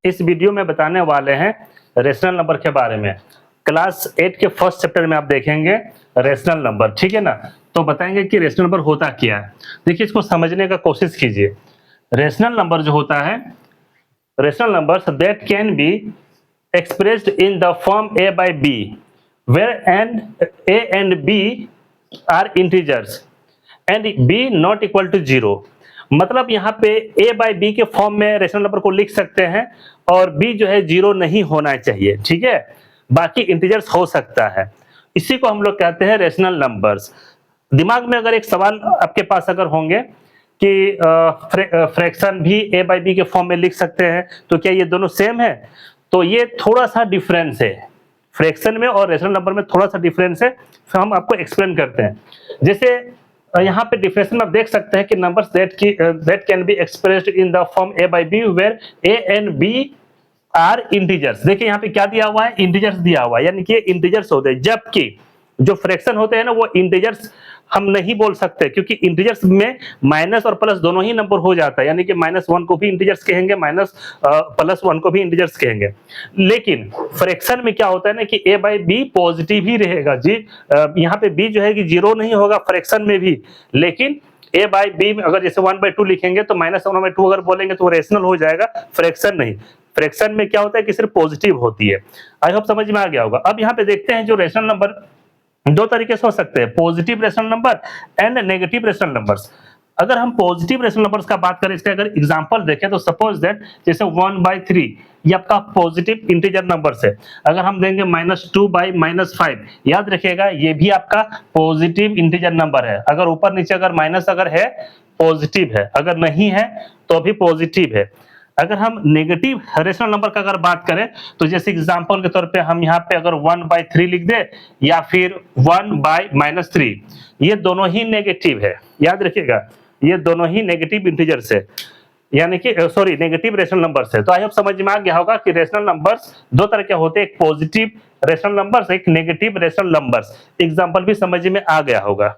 इस वीडियो में बताने वाले हैं रेशनल नंबर के बारे में। क्लास 8 के फर्स्ट चैप्टर में आप देखेंगे रेशनल नंबर, ठीक है ना। तो बताएंगे कि रेशनल नंबर होता क्या है। देखिए, इसको समझने का कोशिश कीजिए। रेशनल नंबर जो होता है, rational numbers that can B expressed in the form a by b where a and b are integers and b not equal to 0। मतलब यहाँ पे a by b के फॉर्म में रेशनल नंबर को लिख सकते हैं और b जो है 0 नहीं होना चाहिए, ठीक है। बाकी इंटीजर्स हो सकता है, इसी को हम लोग कहते हैं रेशनल नंबर्स। दिमाग में अगर एक सवाल आपके पास अगर होंगे कि फ्रैक्शन भी a by b के फॉर्म में लिख सकते हैं, तो क्या ये दोनों सेम है? तो ये थोड़ा सा डिफरेंस है, फ्रैक्शन में और रेशनल नंबर में थोड़ा सा डिफरेंस है। फिर हम आपको एक्सप्लेन करते हैं। जैसे यहाँ पे डिफरेंस में आप देख सकते हैं कि numbers that can be expressed in the form a by b where a and b are integers. देखिए यहाँ पे क्या दिया हुआ है, इंटीजर्स दिया हुआ है, यानी कि इंटीजर्स होते हैं। जबकि जो फ्रैक्शन होते हैं ना, वो इंटीजर्स हम नहीं बोल सकते, क्योंकि इंटीजर्स में माइनस और प्लस दोनों ही नंबर हो जाता है, यानी कि -1 को भी इंटीजर्स कहेंगे, +1 को भी इंटीजर्स कहेंगे। लेकिन फ्रैक्शन में क्या होता है ना कि a by b पॉजिटिव ही रहेगा जी। यहाँ पे b जो है कि 0 नहीं होगा फ्रैक्शन में भी, लेकिन a by b में अगर जैसे 1/2 लिखेंगे तो -1/2 अगर बोलेंगे तो वो रेशनल हो जाएगा, फ्रैक्शन नहीं। फ्रैक्शन में क्या होता है कि सिर्फ पॉजिटिव होती है। आई होप समझ में आ गया होगा। अब यहाँ पे देखते हैं जो रेशनल नंबर दो तरीके से हो सकते हैं, positive rational number and negative rational numbers. अगर हम पॉजिटिव रेशनल नंबर्स का बात करें, इसका अगर एग्जांपल देखें तो सपोज दैट जैसे 1/3 ये आपका पॉजिटिव इंटीजर नंबर्स है। अगर हम देंगे -2/-5, याद रखिएगा ये भी आपका पॉजिटिव इंटीजर नंबर है। अगर ऊपर नीचे अगर माइनस अगर है पॉजिटिव है, अगर नहीं है तो भी पॉजिटिव है। अगर हम नेगेटिव रेशनल नंबर का अगर बात करें तो जैसे एग्जांपल के तौर पे हम यहाँ पे अगर 1/3 लिख दे या फिर 1/-3, ये दोनों ही नेगेटिव है। याद रखिएगा ये दोनों ही नेगेटिव इंटीजर्स है, यानी कि सॉरी नेगेटिव रेशनल नंबर्स है। तो आई होप समझ में आ गया होगा कि रेशनल नंबर्स दो तरह के होते हैं, एक पॉजिटिव रेशनल नंबर्स, एक नेगेटिव रेशनल नंबर्स। एग्जांपल भी समझ में आ गया होगा।